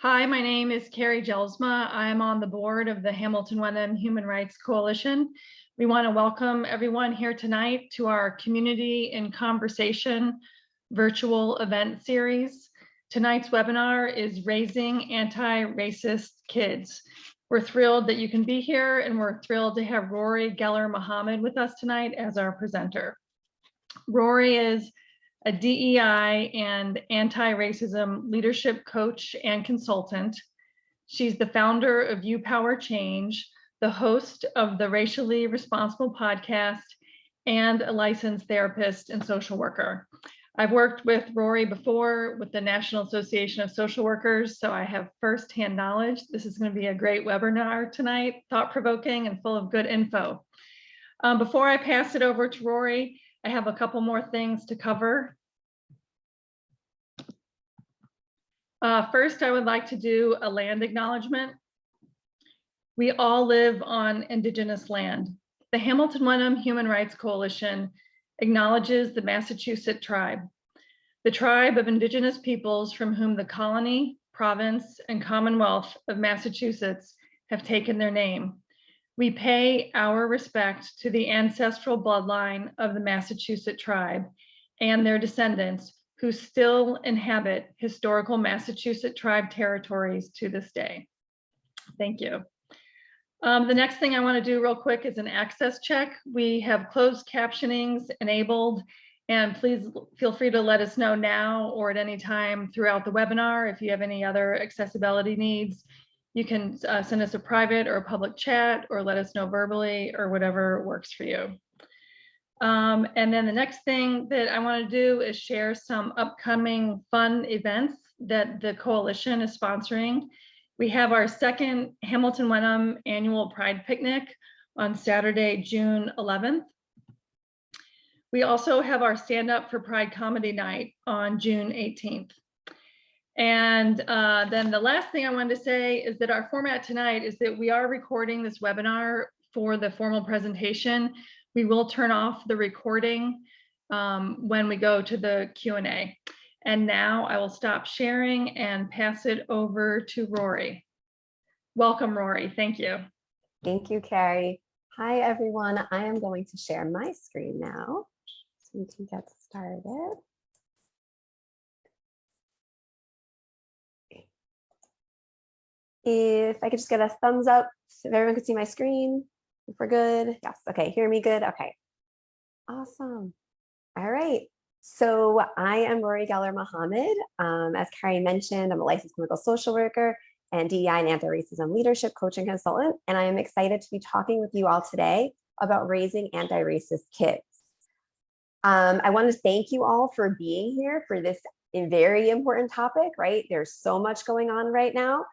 Hi, my name is Carrie Gelsma. I'm on the board of the Hamilton-Wenham Human Rights Coalition. We want to welcome everyone here tonight to our Community in Conversation virtual event series. Tonight's webinar is Raising Anti-Racist Kids. We're thrilled that you can be here, and we're thrilled to have Rory Geller-Mohammed with us tonight as our presenter. Rory is a DEI and anti-racism leadership coach and consultant. She's the founder of You Power Change, the host of the Racially Responsible podcast, and a licensed therapist and social worker. I've worked with Rory before with the National Association of Social Workers, so I have firsthand knowledge. This is going to be a great webinar tonight, thought-provoking and full of good info. Before I pass it over to Rory, I have a couple more things to cover. First, I would like to do a land acknowledgement. We all live on Indigenous land. The Hamilton-Wenham Human Rights Coalition acknowledges the Massachusetts tribe, the tribe of Indigenous peoples from whom the colony, province, and Commonwealth of Massachusetts have taken their name. We pay our respect to the ancestral bloodline of the Massachusetts tribe and their descendants who still inhabit historical Massachusetts tribe territories to this day. Thank you. The next thing I want to do real quick is an access check. We have closed captionings enabled, and please feel free to let us know now or at any time throughout the webinar if you have any other accessibility needs. You can send us a private or a public chat or let us know verbally or whatever works for you. And then the next thing that I want to do is share some upcoming fun events that the coalition is sponsoring. We have our second Hamilton-Wenham annual Pride Picnic on Saturday, June 11th. We also have our Stand Up for Pride Comedy Night on June 18th. And then the last thing I wanted to say is that our format tonight is that we are recording this webinar for the formal presentation. We will turn off the recording when we go to the Q&A. And now I will stop sharing and pass it over to Rory. Welcome, Rory. Thank you. Thank you, Carrie. Hi, everyone. I am going to share my screen now so we can get started. If I could just get a thumbs up, if everyone could see my screen, if we're good. Yes, okay, hear me good, okay. Awesome, all right. So I am Rory Geller-Mohammed. As Carrie mentioned, I'm a licensed clinical social worker and DEI and anti-racism leadership coach and consultant, and I am excited to be talking with you all today about raising anti-racist kids. I want to thank you all for being here for this very important topic, right? There's so much going on right now.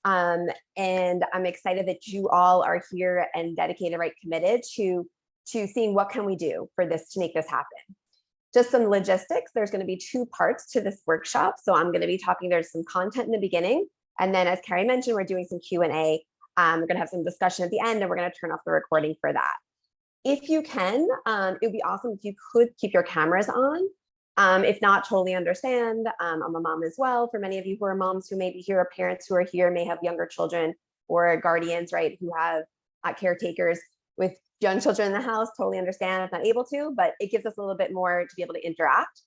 And I'm excited that you all are here and dedicated, right, committed to seeing what can we do for this to make this happen. Just some logistics, there's going to be two parts to this workshop. So I'm going to be talking, there's some content in the beginning. And then as Carrie mentioned, we're doing some Q&A. We're going to have some discussion at the end, and we're going to turn off the recording for that. If you can, it would be awesome if you could keep your cameras on. If not, totally understand. I'm a mom as well. For many of you who are moms who may be here, or parents who are here, may have younger children or guardians, right, who have caretakers with young children in the house, totally understand if not able to, but it gives us a little bit more to be able to interact.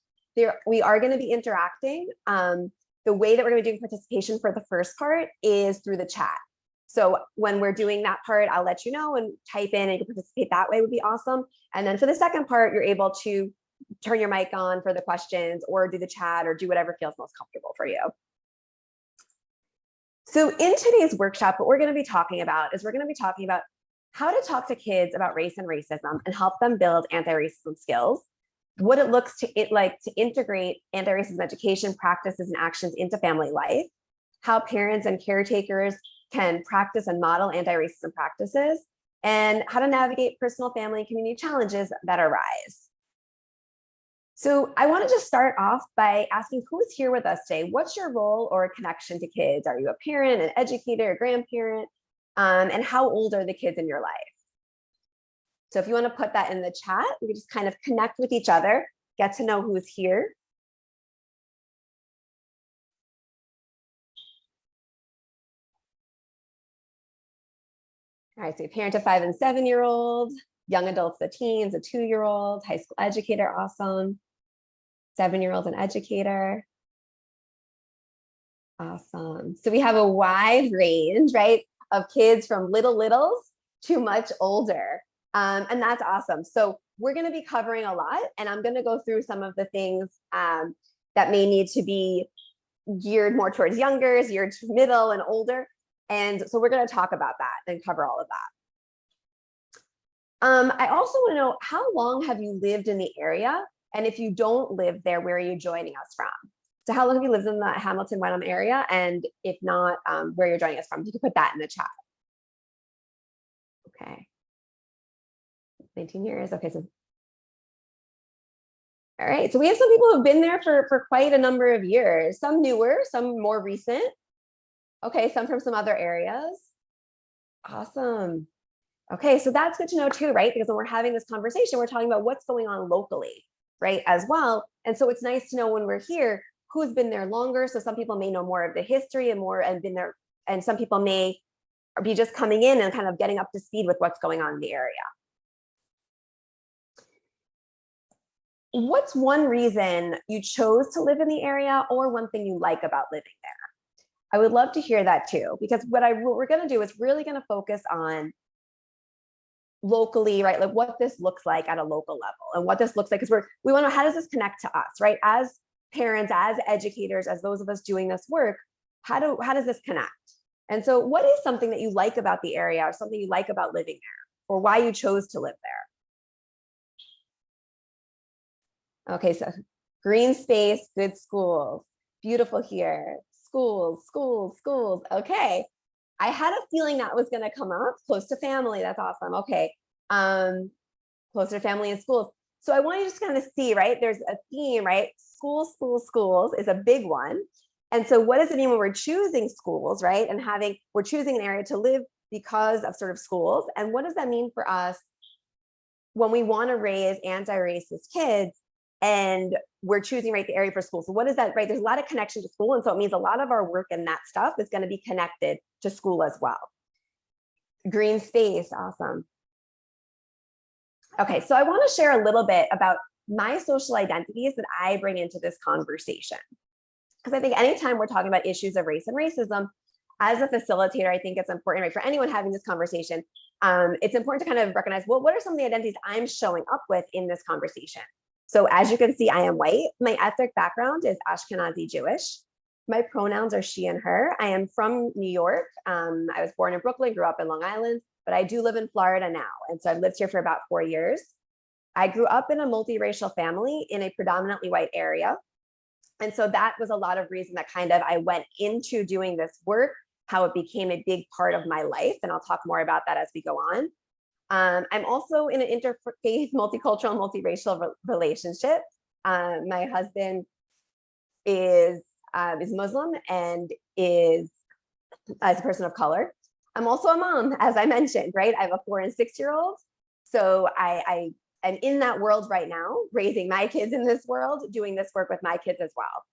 We are going to be interacting. The way that we're going to be doing participation for the first part is through the chat. So when we're doing that part, I'll let you know and type in and you can participate that way would be awesome. And then for the second part, you're able to turn your mic on for the questions or do the chat or do whatever feels most comfortable for you. So in today's workshop, what we're going to be talking about is we're going to be talking about how to talk to kids about race and racism and help them build anti-racism skills, what it looks like to integrate anti-racism education practices and actions into family life, how parents and caretakers can practice and model anti-racism practices, and how to navigate personal, family, and community challenges that arise. So I want to just start off by asking who is here with us today. What's your role or connection to kids? Are you a parent, an educator, a grandparent? And how old are the kids in your life? So if you want to put that in the chat, we can just kind of connect with each other, get to know who's here. All right, so parent of 5 and 7-year-old, young adults, the teens, a 2-year-old, high school educator, awesome. 7-year-old, an educator. Awesome. So we have a wide range, right, of kids from littles to much older. And that's awesome. So we're going to be covering a lot, and I'm going to go through some of the things that may need to be geared more towards younger, geared to middle and older. And so we're going to talk about that and cover all of that. I also want to know, how long have you lived in the area? And if you don't live there, where are you joining us from? So how long have you lived in the Hamilton-Wenham area? And if not, where you're joining us from? You can put that in the chat. Okay. 19 years. Okay. So, all right. So we have some people who've been there for quite a number of years, some newer, some more recent. Okay. Some from some other areas. Awesome. Okay. So that's good to know too, right? Because when we're having this conversation, we're talking about what's going on locally, right, as well. And so it's nice to know when we're here, who's been there longer. So some people may know more of the history and been there, and some people may be just coming in and kind of getting up to speed with what's going on in the area. What's one reason you chose to live in the area, or one thing you like about living there? I would love to hear that too, because what we're going to do is really going to focus on locally, right? Like what this looks like at a local level, and what this looks like, because we want to know, how does this connect to us, right? As parents, as educators, as those of us doing this work, how does this connect? And so what is something that you like about the area, or something you like about living there, or why you chose to live there? Okay, so green space, good schools, beautiful here, schools. Okay, I had a feeling that was going to come up. Close to family, that's awesome. Okay, closer to family and schools. So I want you to just kind of see, right? There's a theme, right? Schools is a big one. And so what does it mean when we're choosing schools, right? And we're choosing an area to live because of sort of schools. And what does that mean for us when we want to raise anti-racist kids and we're choosing, right, the area for school? So what is that, right? There's a lot of connection to school. And so it means a lot of our work and that stuff is going to be connected to school as well. Green space, awesome. Okay, so I want to share a little bit about my social identities that I bring into this conversation. Because I think anytime we're talking about issues of race and racism, as a facilitator, I think it's important, right, for anyone having this conversation, it's important to kind of recognize, well, what are some of the identities I'm showing up with in this conversation? So as you can see, I am white. My ethnic background is Ashkenazi Jewish. My pronouns are she and her. I am from New York. I was born in Brooklyn, grew up in Long Island, but I do live in Florida now. And so I've lived here for about 4 years. I grew up in a multiracial family in a predominantly white area. And so that was a lot of reason that kind of I went into doing this work, how it became a big part of my life. And I'll talk more about that as we go on. I'm also in an interfaith, multicultural, multiracial relationship. My husband is Muslim and is a person of color. I'm also a mom, as I mentioned, right? I have a 4 and 6-year-old. So I am in that world right now, raising my kids in this world, doing this work with my kids as well.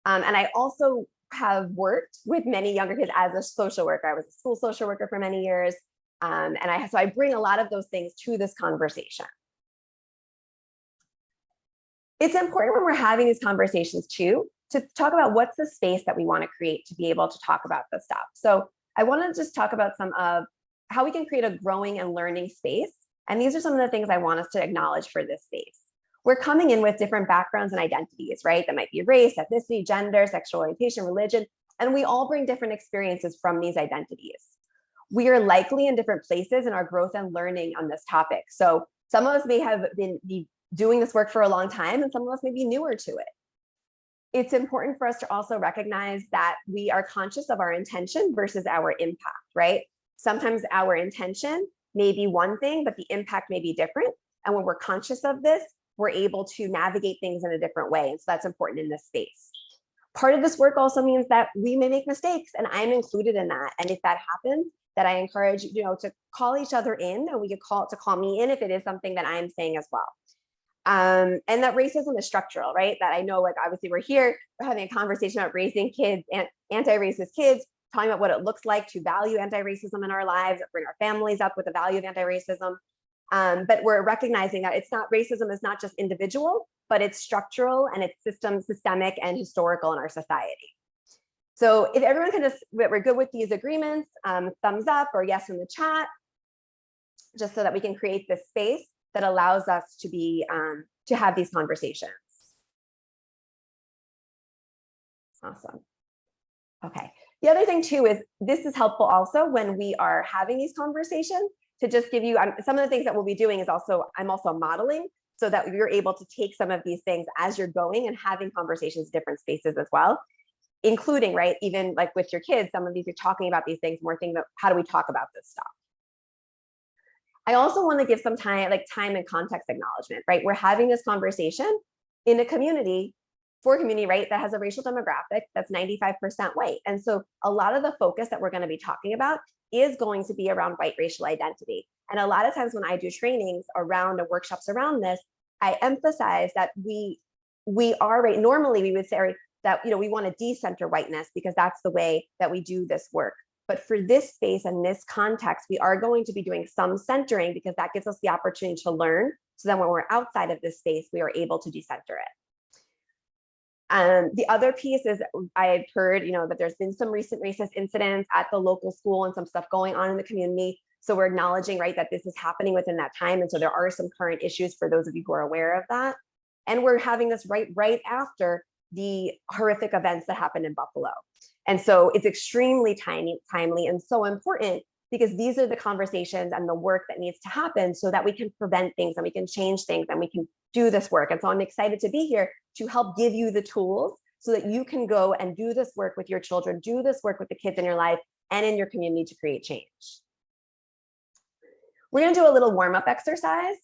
And I also have worked with many younger kids as a social worker. I was a school social worker for many years. So I bring a lot of those things to this conversation. It's important when we're having these conversations too, to talk about what's the space that we want to create to be able to talk about this stuff. So I want to just talk about some of how we can create a growing and learning space. And these are some of the things I want us to acknowledge for this space. We're coming in with different backgrounds and identities, right? That might be race, ethnicity, gender, sexual orientation, religion, and we all bring different experiences from these identities. We are likely in different places in our growth and learning on this topic. So some of us may have been doing this work for a long time, and some of us may be newer to it. It's important for us to also recognize that we are conscious of our intention versus our impact, right? Sometimes our intention may be one thing, but the impact may be different. And when we're conscious of this, we're able to navigate things in a different way. And so that's important in this space. Part of this work also means that we may make mistakes, and I'm included in that. And if that happens, that I encourage to call each other in, and we could call me in if it is something that I'm saying as well. And that racism is structural, right? That I know, like, obviously we're here, we're having a conversation about raising kids and anti-racist kids. talking about what it looks like to value anti-racism in our lives, bring our families up with the value of anti-racism. But we're recognizing that racism is not just individual, but it's structural and it's systemic and historical in our society. So if everyone can we're good with these agreements, thumbs up or yes in the chat, just so that we can create this space that allows us to have these conversations. Awesome. Okay. The other thing too is this is helpful also when we are having these conversations to just give you some of the things that we'll be doing is I'm also modeling so that you're able to take some of these things as you're going and having conversations in different spaces as well, including, right, even like with your kids, some of these you're talking about these things, more thinking about how do we talk about this stuff. I also want to give some time and context acknowledgement, right? We're having this conversation in a community, for a community, right, that has a racial demographic that's 95% white. And so a lot of the focus that we're going to be talking about is going to be around white racial identity. And a lot of times when I do trainings around and workshops around this, I emphasize that we are, right, normally we would say that, we want to decenter whiteness because that's the way that we do this work. But for this space and this context, we are going to be doing some centering because that gives us the opportunity to learn. So then when we're outside of this space, we are able to decenter it. The other piece is I've heard, that there's been some recent racist incidents at the local school and some stuff going on in the community. So we're acknowledging, right, that this is happening within that time. And so there are some current issues for those of you who are aware of that. And we're having this right after the horrific events that happened in Buffalo. And so it's extremely timely and so important because these are the conversations and the work that needs to happen so that we can prevent things and we can change things and we can do this work. And so I'm excited to be here to help give you the tools so that you can go and do this work with your children, do this work with the kids in your life and in your community to create change. We're going to do a little warm-up exercise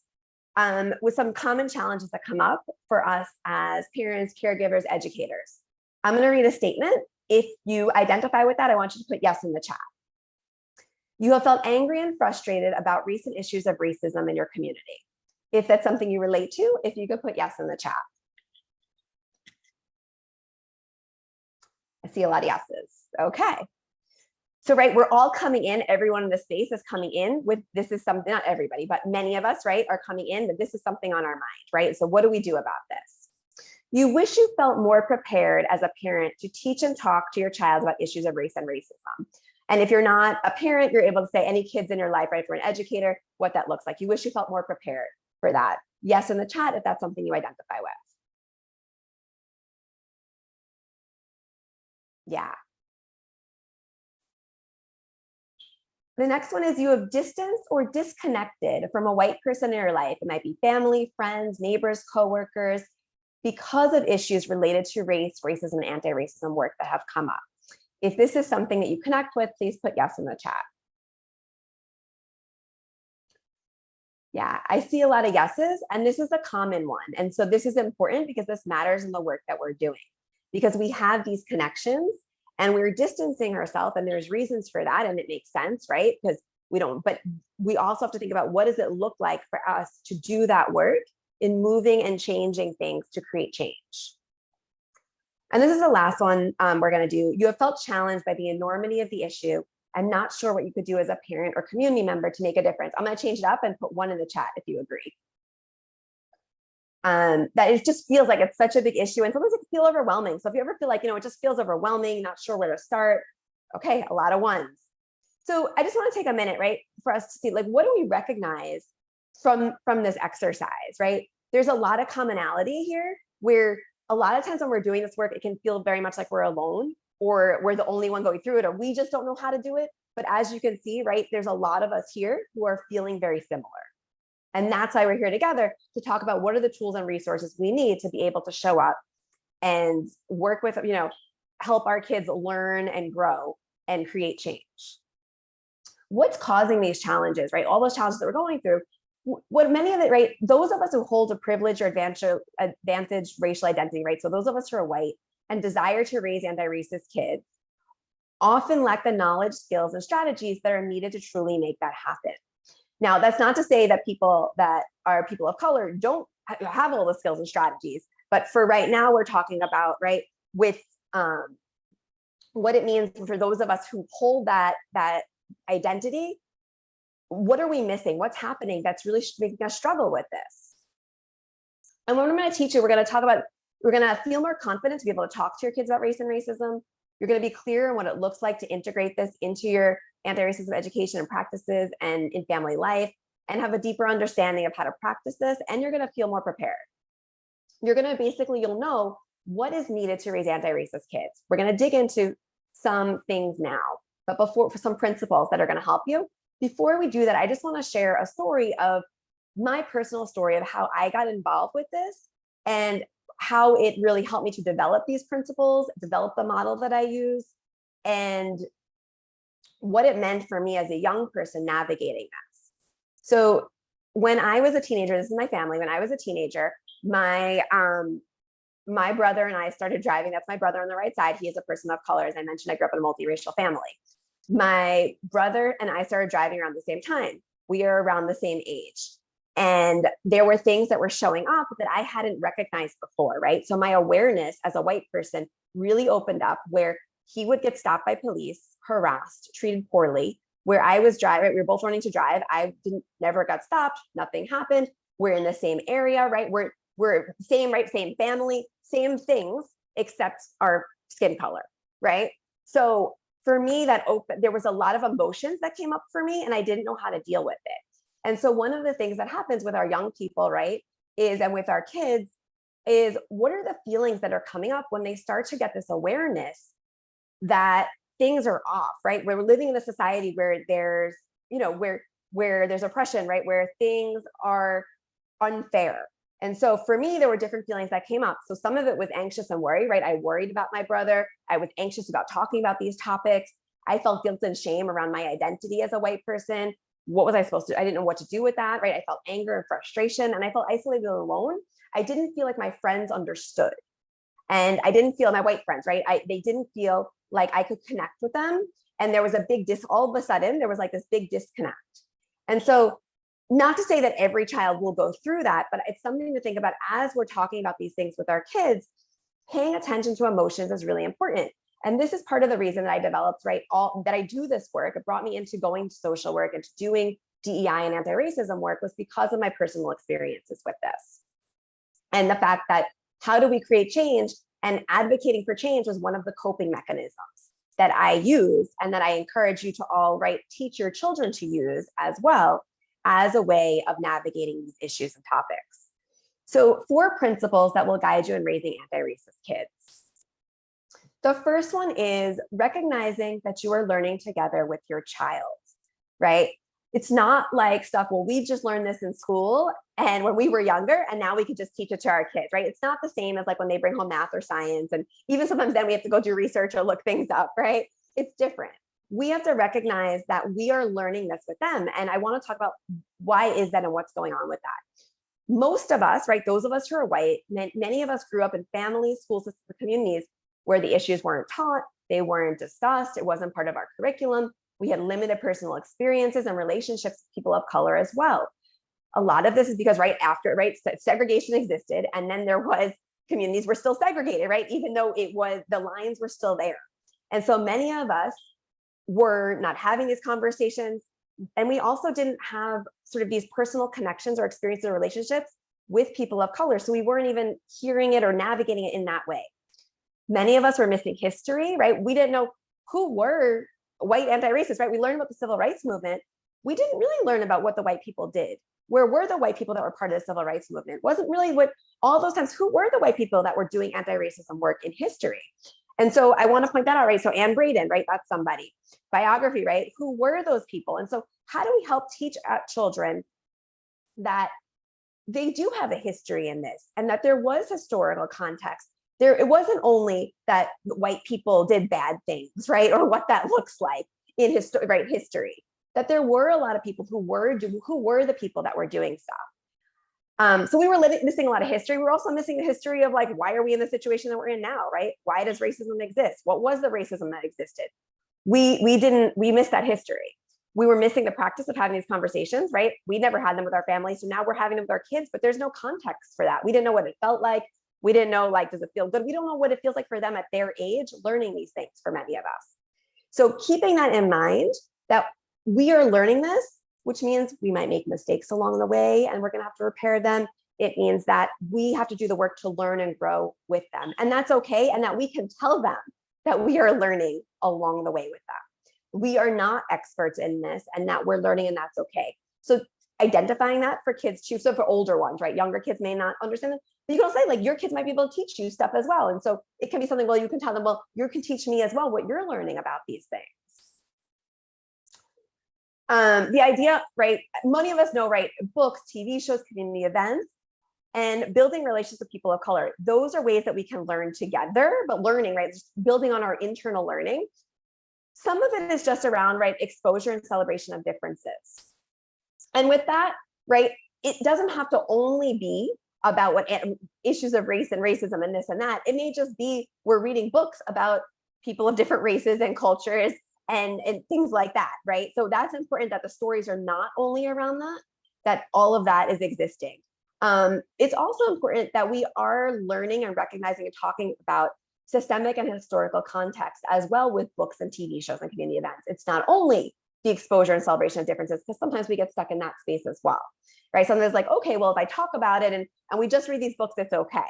with some common challenges that come up for us as parents, caregivers, educators. I'm going to read a statement. If you identify with that, I want you to put yes in the chat. You have felt angry and frustrated about recent issues of racism in your community. If that's something you relate to, if you could put yes in the chat. I see a lot of yeses. Okay. So, right, we're all coming in, everyone in the space is coming in with, this is something, not everybody, but many of us, right, are coming in that this is something on our mind, right? So what do we do about this? You wish you felt more prepared as a parent to teach and talk to your child about issues of race and racism. And if you're not a parent, you're able to say any kids in your life, right, for an educator, what that looks like. You wish you felt more prepared for that. Yes in the chat if that's something you identify with. Yeah. The next one is you have distanced or disconnected from a white person in your life. It might be family, friends, neighbors, coworkers, because of issues related to race, racism, and anti-racism work that have come up. If this is something that you connect with, please put yes in the chat. Yeah, I see a lot of yeses, and this is a common one. And so this is important because this matters in the work that we're doing, because we have these connections and we're distancing ourselves, and there's reasons for that, and it makes sense, right? Because we don't, but we also have to think about what does it look like for us to do that work in moving and changing things to create change. And this is the last one we're going to do. You have felt challenged by the enormity of the issue and not sure what you could do as a parent or community member to make a difference. I'm going to change it up and put one in the chat if you agree. That it just feels like it's such a big issue, and sometimes it can feel overwhelming. So if you ever feel like, it just feels overwhelming, not sure where to start, okay, a lot of ones. So I just want to take a minute, right, for us to see, like, what do we recognize from this exercise, right? There's a lot of commonality here where a lot of times when we're doing this work, it can feel very much like we're alone, or we're the only one going through it, or we just don't know how to do it. But as you can see, right, there's a lot of us here who are feeling very similar. And that's why we're here together to talk about what are the tools and resources we need to be able to show up and work with, help our kids learn and grow and create change. What's causing these challenges, right? All those challenges that we're going through, what many of it, right? Those of us who hold a privilege or advantage racial identity, right? So those of us who are white and desire to raise anti-racist kids often lack the knowledge, skills, and strategies that are needed to truly make that happen. Now, that's not to say that people that are people of color don't have all the skills and strategies, but for right now, we're talking about, right, with what it means for those of us who hold that identity. What are we missing? What's happening that's really making us struggle with this? And what I'm going to teach you, we're going to feel more confident to be able to talk to your kids about race and racism. You're going to be clear on what it looks like to integrate this into your anti-racism education and practices and in family life, and have a deeper understanding of how to practice this. And you're going to feel more prepared. You're going to you'll know what is needed to raise anti-racist kids. We're going to dig into some things now, but for some principles that are going to help you. Before we do that, I just want to share a story of my personal story of how I got involved with this and how it really helped me to develop these principles, develop the model that I use, and what it meant for me as a young person navigating this. So when I was a teenager, this is my family, when I was a teenager, my brother and I started driving. That's my brother on the right side. He is a person of color. As I mentioned, I grew up in a multiracial family. My brother and I started driving around the same time. We are around the same age. And there were things that were showing up that I hadn't recognized before, right? So my awareness as a white person really opened up, where he would get stopped by police, harassed, treated poorly, where I was driving, we were both learning to drive. I never got stopped, nothing happened. We're in the same area, right? We're same, right? Same family, same things, except our skin color, right? So for me, there was a lot of emotions that came up for me, and I didn't know how to deal with it. And so one of the things that happens with our young people, right, and with our kids, is what are the feelings that are coming up when they start to get this awareness that things are off, right? We're living in a society where there's, where there's oppression, right? Where things are unfair. And so for me, there were different feelings that came up. So some of it was anxious and worry, right? I worried about my brother. I was anxious about talking about these topics. I felt guilt and shame around my identity as a white person. What was I supposed to, I didn't know what to do with that, right? I felt anger and frustration, and I felt isolated and alone. I didn't feel like my friends understood. And I didn't feel my white friends, right? They didn't feel like I could connect with them. And there was a big all of a sudden, there was like this big disconnect. And so, not to say that every child will go through that, but it's something to think about as we're talking about these things with our kids. Paying attention to emotions is really important. And this is part of the reason that I developed, right, that I do this work. It brought me into going to social work and to doing DEI and anti-racism work, was because of my personal experiences with this. And the fact that how do we create change, and advocating for change was one of the coping mechanisms that I use, and that I encourage you to all, right, teach your children to use as well, as a way of navigating these issues and topics. So 4 principles that will guide you in raising anti-racist kids. The first one is recognizing that you are learning together with your child, right? It's not like stuff, well, we just learned this in school and when we were younger, and now we could just teach it to our kids, right? It's not the same as like when they bring home math or science. And even sometimes then we have to go do research or look things up, right? It's different. We have to recognize that we are learning this with them. And I want to talk about why is that and what's going on with that. Most of us, right, those of us who are white, many of us grew up in families, school systems, communities where the issues weren't taught, they weren't discussed, it wasn't part of our curriculum. We had limited personal experiences and relationships with people of color as well. A lot of this is because segregation existed, and then there was communities were still segregated, right? Even though the lines were still there. And so many of us were not having these conversations. And we also didn't have sort of these personal connections or experiences or relationships with people of color. So we weren't even hearing it or navigating it in that way. Many of us were missing history, right? We didn't know who were white anti-racists, right? We learned about the civil rights movement. We didn't really learn about what the white people did. Where were the white people that were part of the civil rights movement? Wasn't really what all those times, who were the white people that were doing anti-racism work in history? And so I want to point that out, right? So Anne Braden, right? That's somebody. Biography, right? Who were those people? And so how do we help teach children that they do have a history in this, and that there was historical context? It wasn't only that white people did bad things, right? Or what that looks like in history, that there were a lot of people who were the people that were doing stuff. So we were missing a lot of history. We were also missing the history of like, why are we in the situation that we're in now, right? Why does racism exist? What was the racism that existed? We missed that history. We were missing the practice of having these conversations, right? We never had them with our families. So now we're having them with our kids, but there's no context for that. We didn't know what it felt like We didn't know, like, does it feel good? We don't know what it feels like for them at their age, learning these things for many of us. So keeping that in mind, that we are learning this, which means we might make mistakes along the way and we're going to have to repair them. It means that we have to do the work to learn and grow with them. And that's okay. And that we can tell them that we are learning along the way with them. We are not experts in this and that we're learning, and that's okay. So identifying that for kids too. So for older ones, right? Younger kids may not understand it, but you can say, like, your kids might be able to teach you stuff as well. And so it can be something, well, you can tell them, well, you can teach me as well what you're learning about these things. The idea, right? Many of us know, right? Books, TV shows, community events, and building relationships with people of color. Those are ways that we can learn together, but learning, right? Just building on our internal learning. Some of it is just around, right, exposure and celebration of differences. And with that, right, it doesn't have to only be about what issues of race and racism and this and that. It may just be we're reading books about people of different races and cultures and things like that, right? So that's important, that the stories are not only around that, that all of that is existing. It's also important that we are learning and recognizing and talking about systemic and historical context as well with books and TV shows and community events. It's not only the exposure and celebration of differences, because sometimes we get stuck in that space as well, right? Sometimes like, okay, well, if I talk about it and we just read these books, it's okay.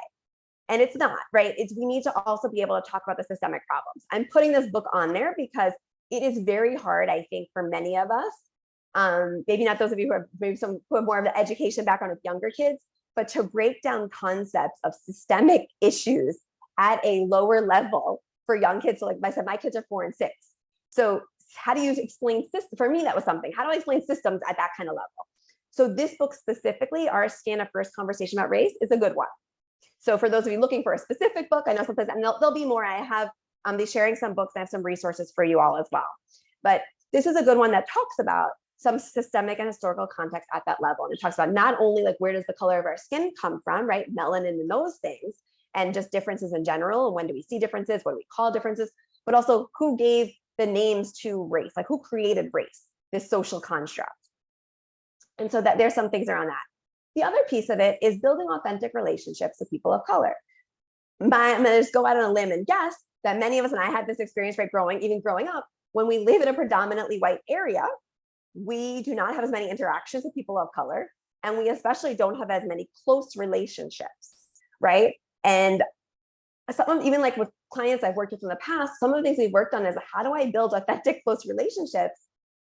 And it's not, right? We need to also be able to talk about the systemic problems. I'm putting this book on there because it is very hard, I think, for many of us, maybe not those of you who have maybe some who have more of the education background with younger kids, but to break down concepts of systemic issues at a lower level for young kids. So like I said, my kids are 4 and 6. So how do you explain systems? For me, that was something. How do I explain systems at that kind of level? So this book specifically, Our Scan of First Conversation About Race, is a good one. So for those of you looking for a specific book, I know sometimes, and there'll be more. I have be sharing some books. I have some resources for you all as well. But this is a good one that talks about some systemic and historical context at that level. And it talks about not only like where does the color of our skin come from, right? Melanin and those things, and just differences in general. When do we see differences? What do we call differences? But also who gave the names to race? Like who created race, this social construct? And so that there's some things around that. The other piece of it is building authentic relationships with people of color. I'm gonna just go out on a limb and guess that many of us, and I had this experience, right, even growing up, when we live in a predominantly white area, we do not have as many interactions with people of color, and we especially don't have as many close relationships, right? And some, even like with clients I've worked with in the past, some of the things we've worked on is how do I build authentic, close relationships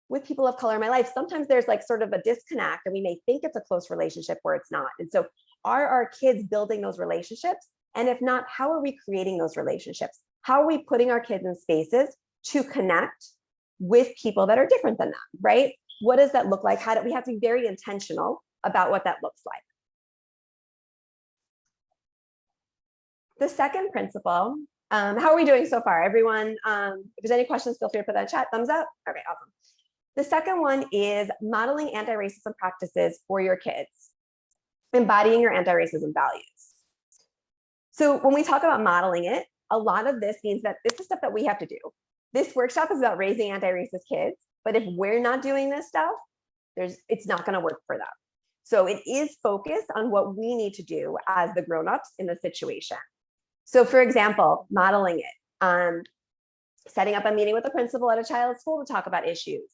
with people of color in my life? Sometimes there's like sort of a disconnect, and we may think it's a close relationship where it's not. And so are our kids building those relationships? And if not, how are we creating those relationships? How are we putting our kids in spaces to connect with people that are different than them, right? What does that look like? How do we have to be very intentional about what that looks like? The second principle, how are we doing so far? Everyone, if there's any questions, feel free to put that in chat, thumbs up. Okay, awesome. The second one is modeling anti-racism practices for your kids, embodying your anti-racism values. So when we talk about modeling it, a lot of this means that this is stuff that we have to do. This workshop is about raising anti-racist kids, but if we're not doing this stuff, it's not going to work for them. So it is focused on what we need to do as the grown-ups in the situation. So for example, modeling it, setting up a meeting with the principal at a child's school to talk about issues.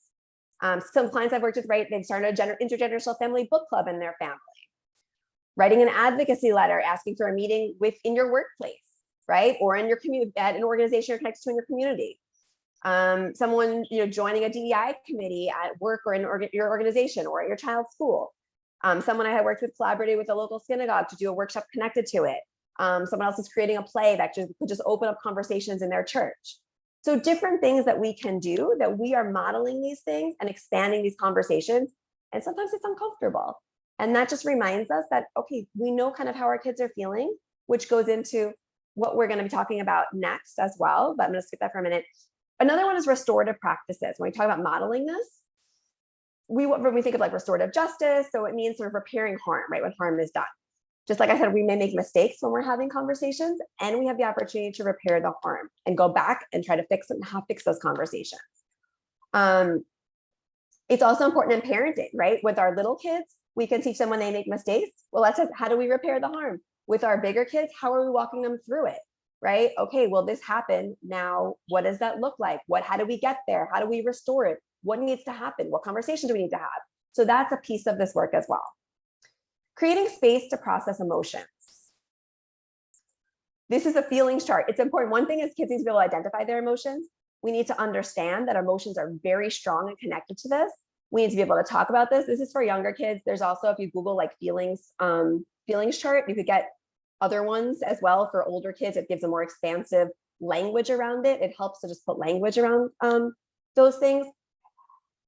Some clients I've worked with, right, they've started an intergenerational family book club in their family. Writing an advocacy letter asking for a meeting within your workplace, right? Or in your community, at an organization you're connected to in your community. Someone, joining a DEI committee at work or in your organization or at your child's school. Someone I had worked with collaborated with a local synagogue to do a workshop connected to it. Someone else is creating a play that could just open up conversations in their church. So different things that we can do, that we are modeling these things and expanding these conversations. And sometimes it's uncomfortable. And that just reminds us that, okay, we know kind of how our kids are feeling, which goes into what we're going to be talking about next as well. But I'm going to skip that for a minute. Another one is restorative practices. When we talk about modeling this, when we think of like restorative justice, so it means sort of repairing harm, right? When harm is done. Just like I said, we may make mistakes when we're having conversations, and we have the opportunity to repair the harm and go back and try to fix it and fix those conversations. It's also important in parenting, right? With our little kids, we can teach them when they make mistakes. Well, that's how do we repair the harm? With our bigger kids, how are we walking them through it? Right? Okay, well, this happened. Now, what does that look like? How do we get there? How do we restore it? What needs to happen? What conversation do we need to have? So that's a piece of this work as well. Creating space to process emotions. This is a feelings chart. It's important. One thing is kids need to be able to identify their emotions. We need to understand that emotions are very strong and connected to this. We need to be able to talk about this. This is for younger kids. There's also, if you Google like feelings chart, you could get other ones as well for older kids. It gives a more expansive language around it. It helps to just put language around those things.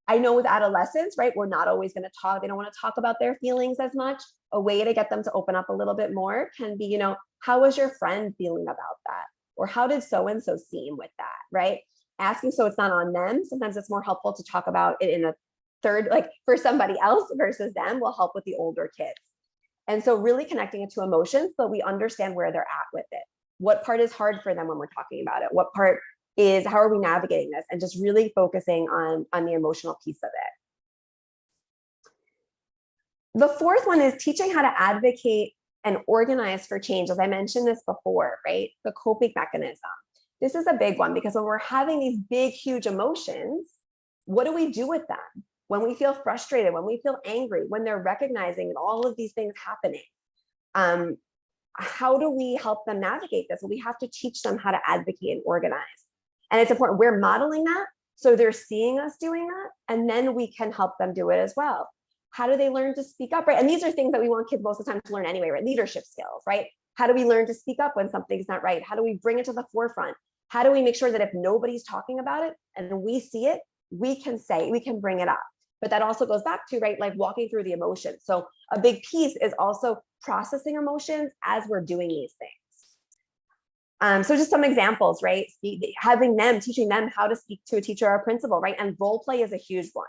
I know with adolescents, right, we're not always going to talk. They don't want to talk about their feelings as much. A way to get them to open up a little bit more can be, how was your friend feeling about that? Or how did so-and-so seem with that, right? Asking so it's not on them. Sometimes it's more helpful to talk about it in a third, like for somebody else versus them, will help with the older kids. And so really connecting it to emotions, but we understand where they're at with it. What part is hard for them when we're talking about it? What part is, how are we navigating this? And just really focusing on the emotional piece of it. The fourth one is teaching how to advocate and organize for change. As I mentioned this before, right? The coping mechanism. This is a big one because when we're having these big, huge emotions, what do we do with them? When we feel frustrated, when we feel angry, when they're recognizing all of these things happening, how do we help them navigate this? We have to teach them how to advocate and organize. And it's important, we're modeling that, so they're seeing us doing that, and then we can help them do it as well. How do they learn to speak up, right? And these are things that we want kids most of the time to learn anyway, right? Leadership skills, right? How do we learn to speak up when something's not right? How do we bring it to the forefront? How do we make sure that if nobody's talking about it and we see it, we can bring it up? But that also goes back to, right, like walking through the emotions. So a big piece is also processing emotions as we're doing these things. So just some examples, right? Teaching them how to speak to a teacher or a principal, right? And role play is a huge one.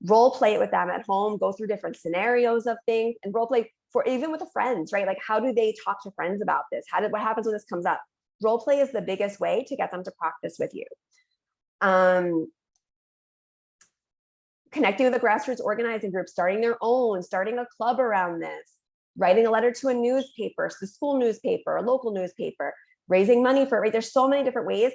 Role play it with them at home, go through different scenarios of things, and role play for even with the friends, right? Like, how do they talk to friends about this? What happens when this comes up? Role play is the biggest way to get them to practice with you. Connecting with a grassroots organizing group, starting a club around this, writing a letter to a newspaper, the school newspaper, a local newspaper, raising money for it, right? There's so many different ways,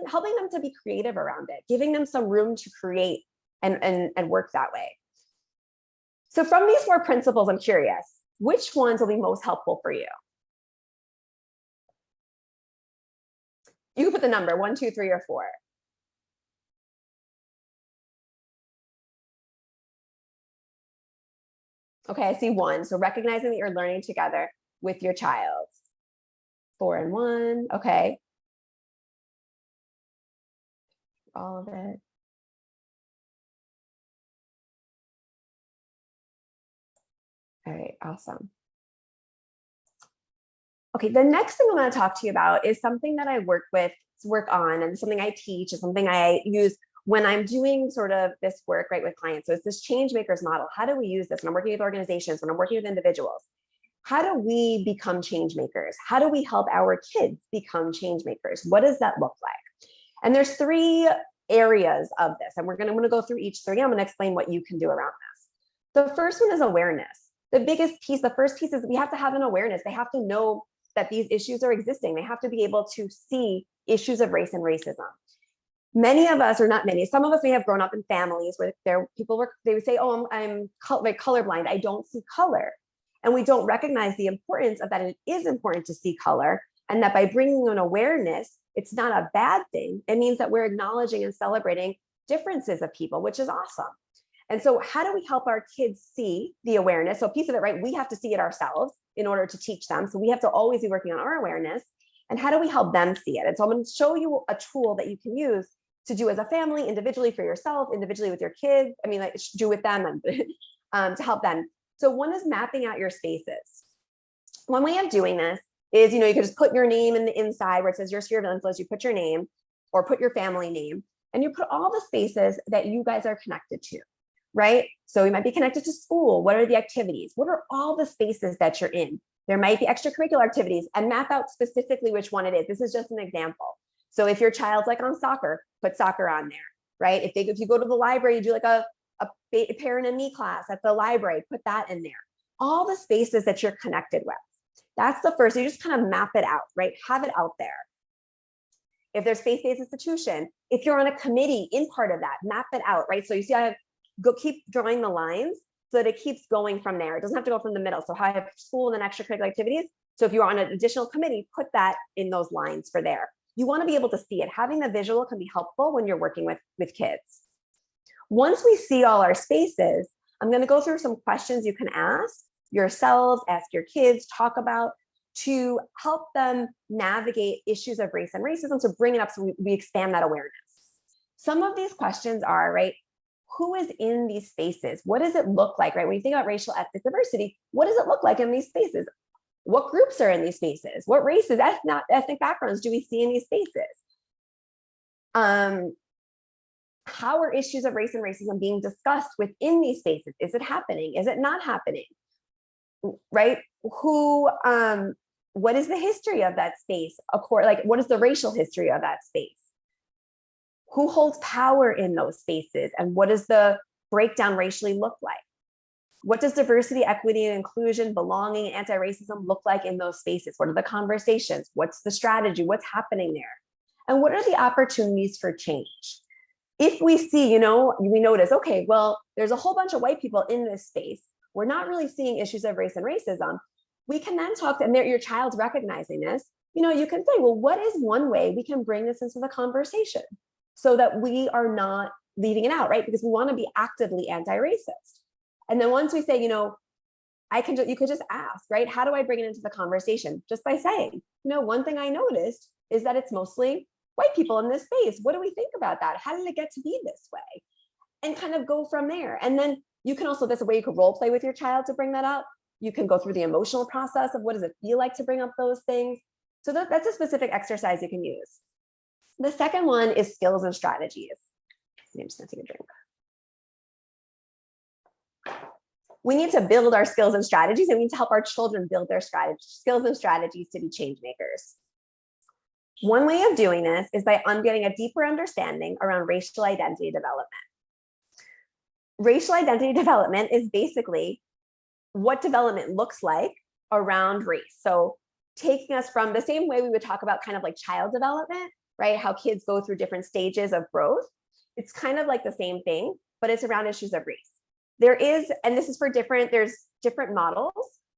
helping them to be creative around it, giving them some room to create and work that way. So from these 4 principles, I'm curious, which ones will be most helpful for you? You can put the number 1, 2, 3, or 4. Okay, I see 1. So recognizing that you're learning together with your child. 4 and 1, okay. All of it. All right, awesome. Okay, the next thing I'm going to talk to you about is something that I work on, and something I teach, and something I use when I'm doing sort of this work, right, with clients. So it's this change makers model. How do we use this when I'm working with organizations, when I'm working with individuals? How do we become change makers? How do we help our kids become change makers? What does that look like? And there's 3 areas of this, and I'm going to go through each 3. I'm going to explain what you can do around this. The first one is awareness. The first piece is we have to have an awareness. They have to know that these issues are existing. They have to be able to see issues of race and racism. Many of us, or not many, some of us may have grown up in families where they would say, oh, I'm colorblind. I don't see color. And we don't recognize the importance of that. It is important to see color, and that by bringing an awareness, it's not a bad thing. It means that we're acknowledging and celebrating differences of people, which is awesome. And so how do we help our kids see the awareness? So a piece of it, right, we have to see it ourselves in order to teach them. So we have to always be working on our awareness. And how do we help them see it? And so I'm going to show you a tool that you can use to do as a family, individually for yourself, individually with your kids. I mean, like do with them and to help them. So one is mapping out your spaces. One way of doing this is, you can just put your name in the inside where it says your sphere of influence. You put your name or put your family name, and you put all the spaces that you guys are connected to, right? So you might be connected to school. What are the activities? What are all the spaces that you're in? There might be extracurricular activities, and map out specifically which one it is. This is just an example. So if your child's like on soccer, put soccer on there, right? If you go to the library, you do like a parent and me class at the library, put that in there. All the spaces that you're connected with. That's the first, you just kind of map it out, right? Have it out there. If there's faith-based institution, if you're on a committee in part of that, map it out, right? So you see, keep drawing the lines so that it keeps going from there. It doesn't have to go from the middle. So how I have school and then extracurricular activities. So if you're on an additional committee, put that in those lines for there. You want to be able to see it. Having the visual can be helpful when you're working with kids. Once we see all our spaces, I'm going to go through some questions you can ask yourselves, ask your kids, talk about, to help them navigate issues of race and racism, so bring it up so we expand that awareness. Some of these questions are, right, who is in these spaces? What does it look like, right? When you think about racial ethnic diversity, what does it look like in these spaces? What groups are in these spaces? What races, ethnic backgrounds do we see in these spaces? How are issues of race and racism being discussed within these spaces? Is it happening? Is it not happening? Right? What is the history of that space? Like, what is the racial history of that space? Who holds power in those spaces? And what does the breakdown racially look like? What does diversity, equity, and inclusion, belonging, anti-racism look like in those spaces? What are the conversations? What's the strategy? What's happening there? And what are the opportunities for change? If we see, we notice, okay, well, there's a whole bunch of white people in this space. We're not really seeing issues of race and racism. We can then talk, and your child's recognizing this, you can say, well, what is one way we can bring this into the conversation so that we are not leaving it out, right? Because we want to be actively anti-racist. And then once we say, you could just ask, right? How do I bring it into the conversation? Just by saying, one thing I noticed is that it's mostly white people in this space. What do we think about that? How did it get to be this way? And kind of go from there. And then you can also, that's a way you could role play with your child to bring that up. You can go through the emotional process of what does it feel like to bring up those things. So that's a specific exercise you can use. The second one is skills and strategies. I'm just gonna take a drink. We need to build our skills and strategies, and we need to help our children build their skills and strategies to be change makers. One way of doing this is by getting a deeper understanding around racial identity development. Racial identity development is basically what development looks like around race. So taking us from the same way we would talk about kind of like child development, right? How kids go through different stages of growth. It's kind of like the same thing, but it's around issues of race. There is, and this is for there's different models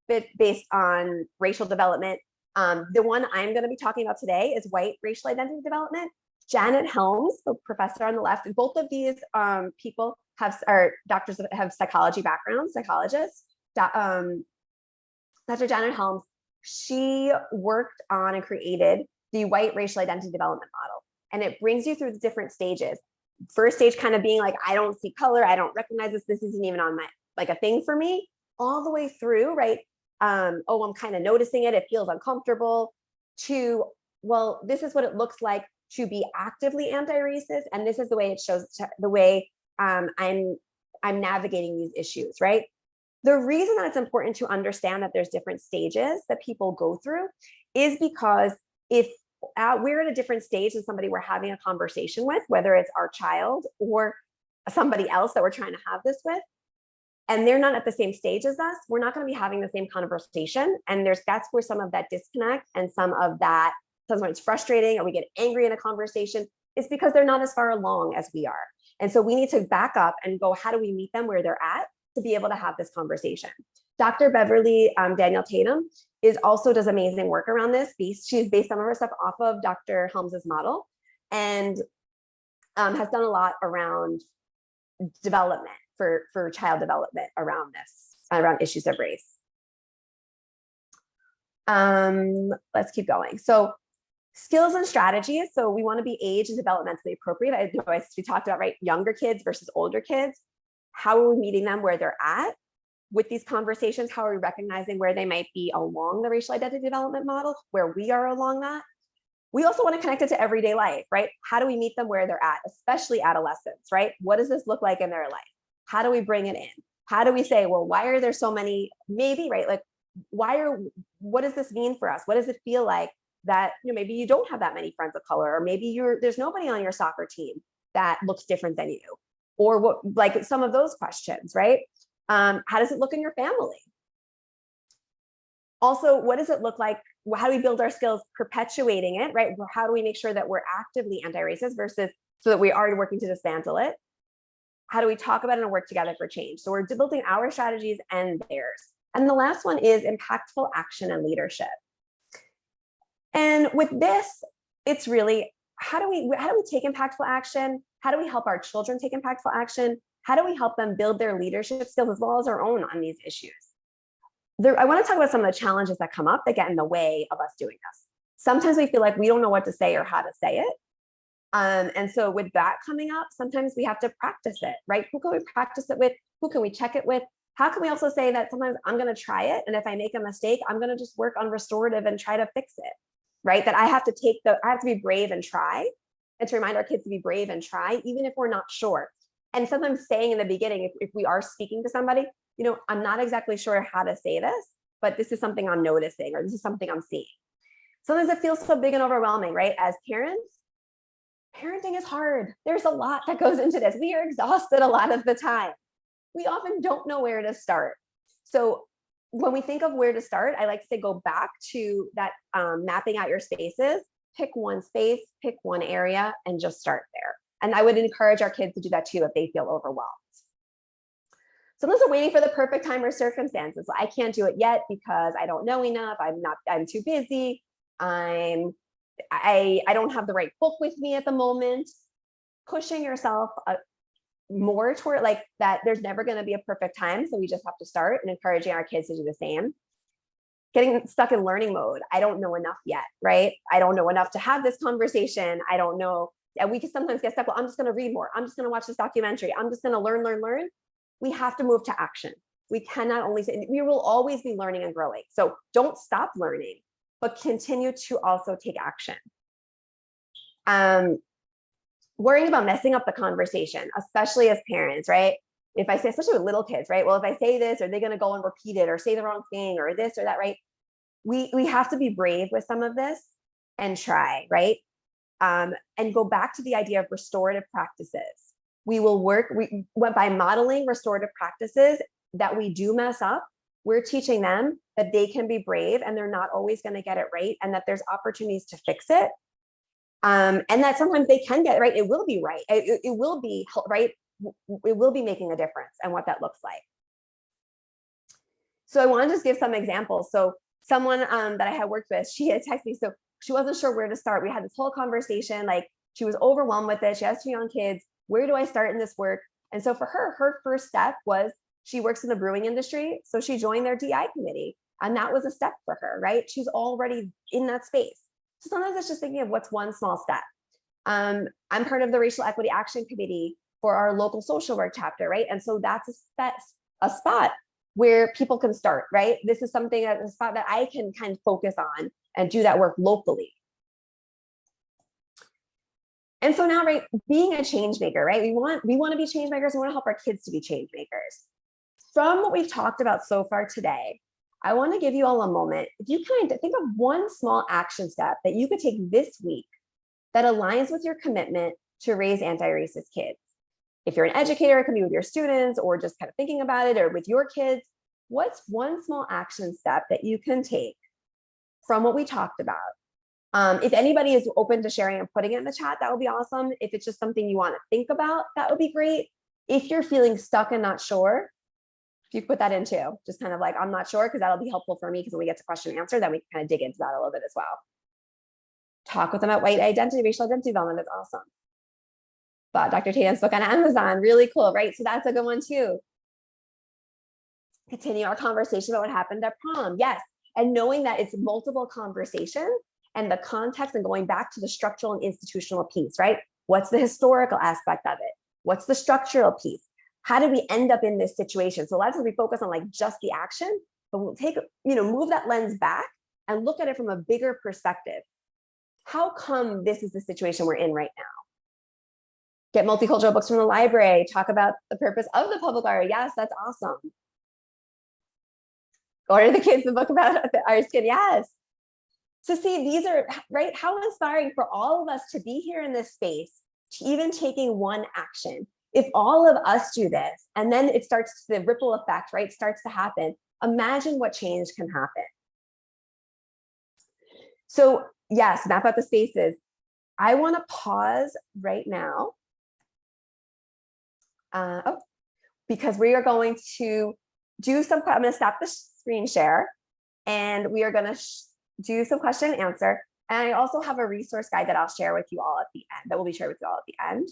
based on racial development. The one I'm going to be talking about today is white racial identity development. Janet Helms, the professor on the left, and both of these people are doctors that have psychology backgrounds, psychologists. Dr. Janet Helms, she worked on and created the white racial identity development model. And it brings you through the different stages. First stage kind of being like, I don't see color, I don't recognize this, this isn't even on my, like a thing for me, all the way through, right? Oh, I'm kind of noticing it, it feels uncomfortable, to, well, this is what it looks like to be actively anti-racist, and this is the way it shows, the way I'm navigating these issues, right? The reason that it's important to understand that there's different stages that people go through is because if we're at a different stage than somebody we're having a conversation with, whether it's our child or somebody else that we're trying to have this with, and they're not at the same stage as us, we're not going to be having the same conversation. And that's where some of that disconnect and some of that, sometimes when it's frustrating or we get angry in a conversation, is because they're not as far along as we are. And so we need to back up and go, how do we meet them where they're at to be able to have this conversation? Dr. Beverly Daniel Tatum does amazing work around this. She's based some of her stuff off of Dr. Helms's model, and has done a lot around development for child development around this, around issues of race. Let's keep going. So skills and strategies. So we want to be age and developmentally appropriate. We talked about, right, younger kids versus older kids. How are we meeting them where they're at with these conversations? How are we recognizing where they might be along the racial identity development model, where we are along that? We also want to connect it to everyday life, right? How do we meet them where they're at, especially adolescents, right? What does this look like in their life? How do we bring it in? How do we say, well, why are there so many, maybe, right? Like, what does this mean for us? What does it feel like that, maybe you don't have that many friends of color, or maybe there's nobody on your soccer team that looks different than you, or what, like some of those questions, right? How does it look in your family? Also, what does it look like? How do we build our skills perpetuating it, right? How do we make sure that we're actively anti-racist versus so that we are working to dismantle it? How do we talk about it and work together for change? So we're building our strategies and theirs. And the last one is impactful action and leadership. And with this, it's really, how do we take impactful action? How do we help our children take impactful action? How do we help them build their leadership skills as well as our own on these issues? I want to talk about some of the challenges that come up that get in the way of us doing this. Sometimes we feel like we don't know what to say or how to say it. And so with that coming up, sometimes we have to practice it, right? Who can we practice it with? Who can we check it with? How can we also say that sometimes I'm going to try it, and if I make a mistake, I'm going to just work on restorative and try to fix it, right? That I have to be brave and try, and to remind our kids to be brave and try, even if we're not sure. And sometimes saying in the beginning, if we are speaking to somebody, you know, I'm not exactly sure how to say this, but this is something I'm noticing, or this is something I'm seeing. Sometimes it feels so big and overwhelming, right? As parents, parenting is hard. There's a lot that goes into this. We are exhausted a lot of the time. We often don't know where to start. So when we think of where to start, I like to say, go back to that mapping out your spaces, pick one space, pick one area, and just start there. And I would encourage our kids to do that too if they feel overwhelmed. Sometimes we're waiting for the perfect time or circumstances. I can't do it yet because I don't know enough. I'm too busy. I don't have the right book with me at the moment. Pushing yourself more toward like that, there's never going to be a perfect time. So we just have to start, and encouraging our kids to do the same. Getting stuck in learning mode. I don't know enough yet, right? I don't know enough to have this conversation. I don't know. And we can sometimes get stuck. Well, I'm just going to read more. I'm just going to watch this documentary. I'm just going to learn. We have to move to action. We cannot only say, we will always be learning and growing. So don't stop learning, but continue to also take action. Worrying about messing up the conversation, especially as parents, right? If I say, especially with little kids, right? Well, if I say this, are they going to go and repeat it or say the wrong thing or this or that, right? We have to be brave with some of this and try, right? And go back to the idea of restorative practices. We went by modeling restorative practices that we do mess up. We're teaching them that they can be brave and they're not always going to get it right, and that there's opportunities to fix it. And that sometimes they can get it right. It will be right. It will be right. It will be making a difference, and what that looks like. So I want to just give some examples. So someone that I had worked with, she had texted me. So she wasn't sure where to start. We had this whole conversation, like she was overwhelmed with it. She has 2 young kids. Where do I start in this work? And so for her first step was, she works in the brewing industry. So she joined their DI committee, and that was a step for her, right? She's already in that space. So sometimes it's just thinking of what's one small step. I'm part of the Racial Equity Action Committee for our local social work chapter, right? And so that's a spot where people can start, right? This is something, a spot that I can kind of focus on and do that work locally. And so now, right, being a change maker, right? We want to be change makers. We want to help our kids to be change makers. From what we've talked about so far today, I want to give you all a moment. If you kind of think of one small action step that you could take this week that aligns with your commitment to raise anti-racist kids. If you're an educator, it can be with your students or just kind of thinking about it, or with your kids. What's one small action step that you can take from what we talked about? If anybody is open to sharing and putting it in the chat, that would be awesome. If it's just something you want to think about, that would be great. If you're feeling stuck and not sure, you put that in too. Just kind of like, I'm not sure, because that'll be helpful for me, because when we get to question and answer, then we can kind of dig into that a little bit as well. Talk with them about white identity, racial identity development. That's awesome. But Dr. Tatum's book on Amazon, really cool, right? So that's a good one too. Continue our conversation about what happened at prom. Yes. And knowing that it's multiple conversations and the context, and going back to the structural and institutional piece, right? What's the historical aspect of it? What's the structural piece? How did we end up in this situation? So a lot of times we focus on like just the action, but we'll take, move that lens back and look at it from a bigger perspective. How come this is the situation we're in right now? Get multicultural books from the library, talk about the purpose of the public library. Yes, that's awesome. Order the kids the book about our skin. Yes. So see, these are, right? How inspiring for all of us to be here in this space, to even taking one action. If all of us do this, and then it starts, the ripple effect, right, starts to happen, imagine what change can happen. So yes, map out the spaces. I want to pause right now. Because we are going to do some, I'm going to stop the screen share and we are going to do some question and answer. And I also have a resource guide that I'll share with you all at the end, that will be shared with you all at the end.